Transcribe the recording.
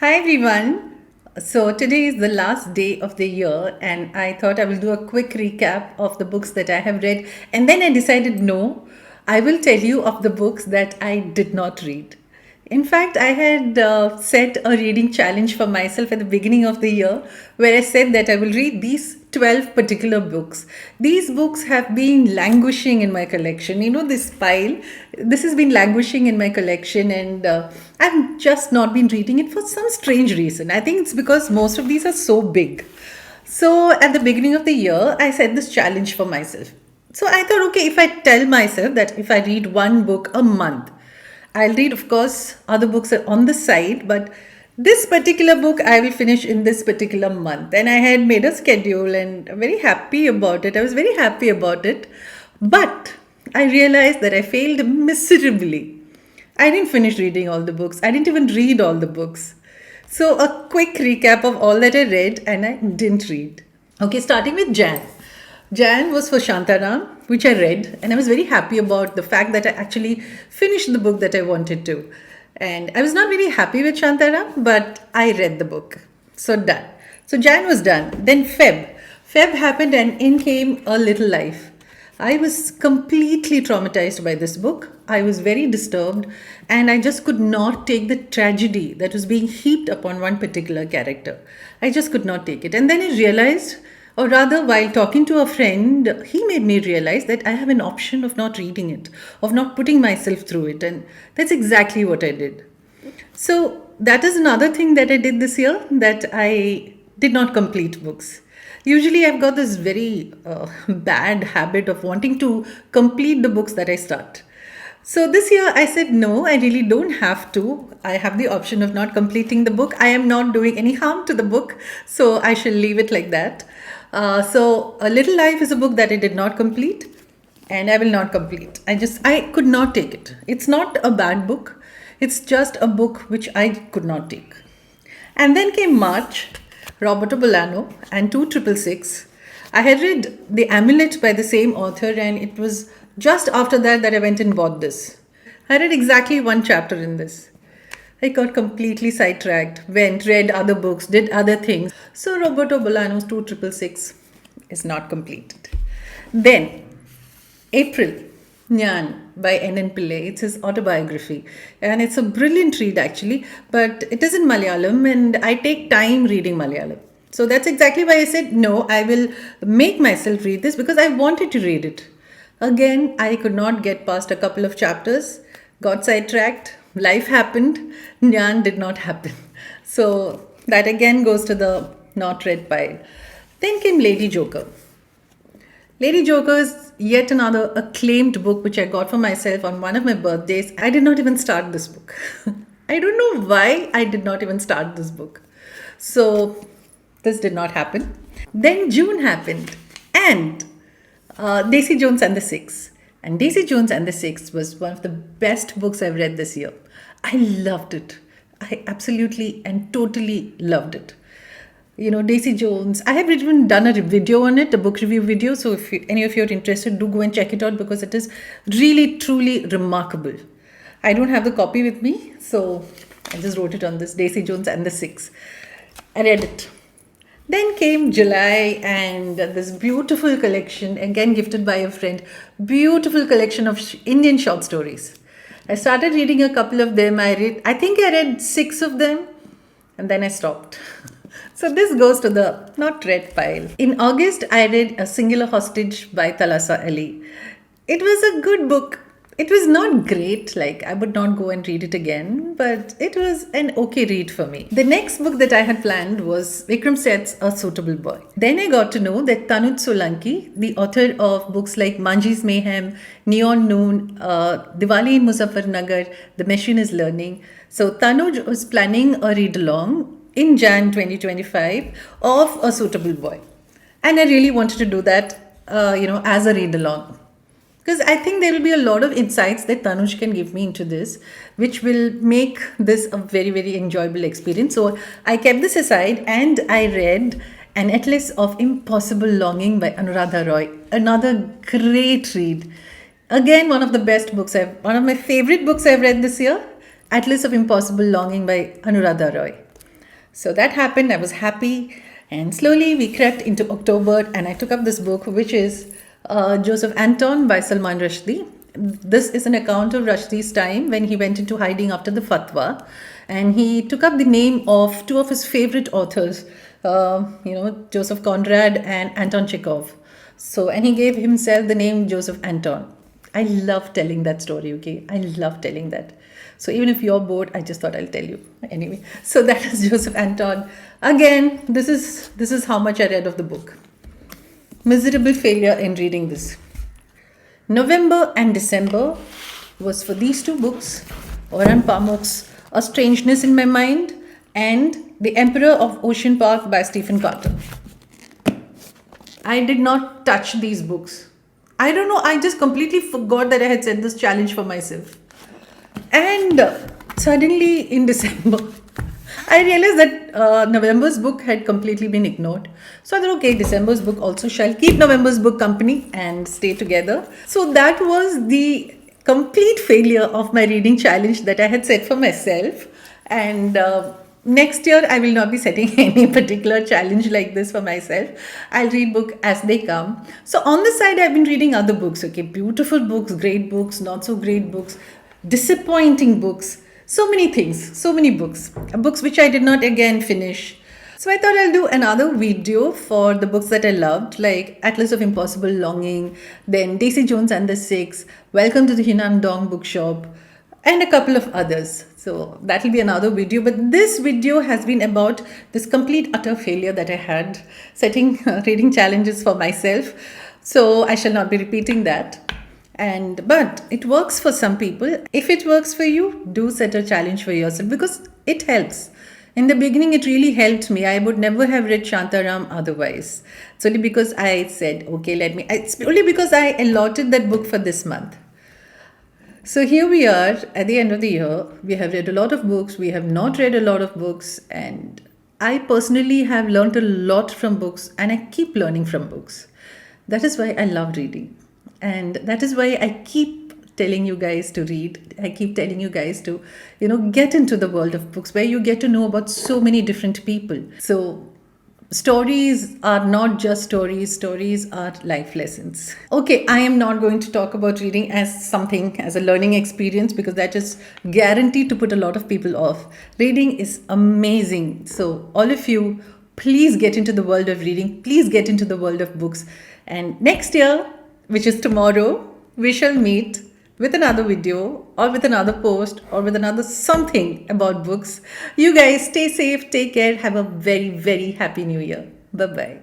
Hi everyone. So today is the last day of the year, and I thought I will do a quick recap of the books that I have read. And then I decided no, I will tell you of the books that I did not read. In fact, I had set a reading challenge for myself at the beginning of the year where I said that I will read these 12 particular books. These books have been languishing in my collection. You know, this pile, this has been languishing in my collection, and I've just not been reading it for some strange reason. I think it's because most of these are so big. So at the beginning of the year, I set this challenge for myself. So I thought, okay, if I tell myself that if I read one book a month, I'll read, of course, other books are on the side, but this particular book I will finish in this particular month. And I had made a schedule and I'm very happy about it. I was very happy about it. But I realized that I failed miserably. I didn't finish reading all the books. I didn't even read all the books. So, a quick recap of all that I read and I didn't read. Okay, starting with Jan. Jan was for Shantaram, which I read, and I was very happy about the fact that I actually finished the book that I wanted to. And I was not very happy with Shantaram, but I read the book. So, done. So, Jan was done. Then, Feb. Feb happened, and in came A Little Life. I was completely traumatized by this book. I was very disturbed, and I just could not take the tragedy that was being heaped upon one particular character. I just could not take it. And then I realized, or rather, while talking to a friend, he made me realize that I have an option of not reading it, of not putting myself through it. And that's exactly what I did. So, that is another thing that I did this year, that I did not complete books. Usually, I've got this very bad habit of wanting to complete the books that I start. So this year I said, no, I really don't have to. I have the option of not completing the book. I am not doing any harm to the book, so I shall leave it like that. So A Little Life is a book that I did not complete, and I will not complete. I could not take it. It's not a bad book. It's just a book which I could not take. And then came March, Roberto Bolano, and 2666. I had read The Amulet by the same author, and it was just after that I went and bought this. I read exactly one chapter in this. I got completely sidetracked, went, read other books, did other things. So Roberto Bolano's 2666 is not completed. Then, April, Nyan by N.N. Pillai. It's his autobiography. And it's a brilliant read actually, but it is in Malayalam and I take time reading Malayalam. So that's exactly why I said, no, I will make myself read this because I wanted to read it. Again, I could not get past a couple of chapters, got sidetracked, life happened, Nyan did not happen. So that again goes to the not read pile. Then came Lady Joker. Lady Joker is yet another acclaimed book which I got for myself on one of my birthdays. I did not even start this book. I don't know why I did not even start this book. So this did not happen. Then June happened and Daisy Jones and the Six. And Daisy Jones and the Six was one of the best books I've read this year. I loved it. I absolutely and totally loved it. You know, Daisy Jones. I have even done a video on it, a book review video. So if any of you are interested, do go and check it out because it is really, truly remarkable. I don't have the copy with me, so I just wrote it on this Daisy Jones and the Six. I read it. Then came July and this beautiful collection, again gifted by a friend, beautiful collection of Indian short stories. I started reading a couple of them. I think I read 6 of them and then I stopped. So this goes to the not read pile. In August, I read A Singular Hostage by Thalassa Ali. It was a good book. It was not great, like I would not go and read it again, but it was an okay read for me. The next book that I had planned was Vikram Seth's A Suitable Boy. Then I got to know that Tanuj Solanki, the author of books like Manji's Mayhem, Neon Noon, Diwali in Muzaffarnagar, The Machine is Learning. So Tanuj was planning a read-along in Jan 2025 of A Suitable Boy. And I really wanted to do that, as a read-along. Because I think there will be a lot of insights that Tanuj can give me into this, which will make this a very, very enjoyable experience. So I kept this aside and I read An Atlas of Impossible Longing by Anuradha Roy. Another great read. Again, one of my favorite books I've read this year, Atlas of Impossible Longing by Anuradha Roy. So that happened. I was happy. And slowly we crept into October and I took up this book, which is Joseph Anton by Salman Rushdie. This is an account of Rushdie's time when he went into hiding after the fatwa. And he took up the name of two of his favorite authors, Joseph Conrad and Anton Chekhov. So, and he gave himself the name Joseph Anton. I love telling that story, okay? I love telling that. So even if you're bored, I just thought I'll tell you. Anyway, so that is Joseph Anton. Again, this is how much I read of the book. Miserable failure in reading this. November and December was for these two books, Orhan Pamuk's A Strangeness in My Mind and The Emperor of Ocean Park by Stephen Carter. I did not touch these books. I don't know, I just completely forgot that I had set this challenge for myself. And suddenly in December, I realized that November's book had completely been ignored. So I thought, okay, December's book also shall keep November's book company and stay together. So that was the complete failure of my reading challenge that I had set for myself. And next year, I will not be setting any particular challenge like this for myself. I'll read book as they come. So on the side, I've been reading other books, okay, beautiful books, great books, not so great books, disappointing books, so many things, so many books which I did not again finish. So I thought I'll do another video for the books that I loved, like Atlas of Impossible Longing, then Daisy Jones and the Six, Welcome to the Hinam Dong Bookshop, and a couple of others. So that will be another video. But this video has been about this complete utter failure that I had setting reading challenges for myself. So I shall not be repeating that. But it works for some people. If it works for you, do set a challenge for yourself because it helps. In the beginning, it really helped me. I would never have read Shantaram otherwise. It's only because I said, okay, it's only because I allotted that book for this month. So here we are at the end of the year. We have read a lot of books. We have not read a lot of books. And I personally have learned a lot from books and I keep learning from books. That is why I love reading. And that is why I keep telling you guys to read. I keep telling you guys to, get into the world of books where you get to know about so many different people. So stories are not just stories. Stories are life lessons. Okay, I am not going to talk about reading as a learning experience because that is guaranteed to put a lot of people off. Reading is amazing. So all of you, please get into the world of reading. Please get into the world of books. And next year, which is tomorrow, we shall meet with another video or with another post or with another something about books. You guys stay safe, take care, have a very, very happy new year. Bye-bye.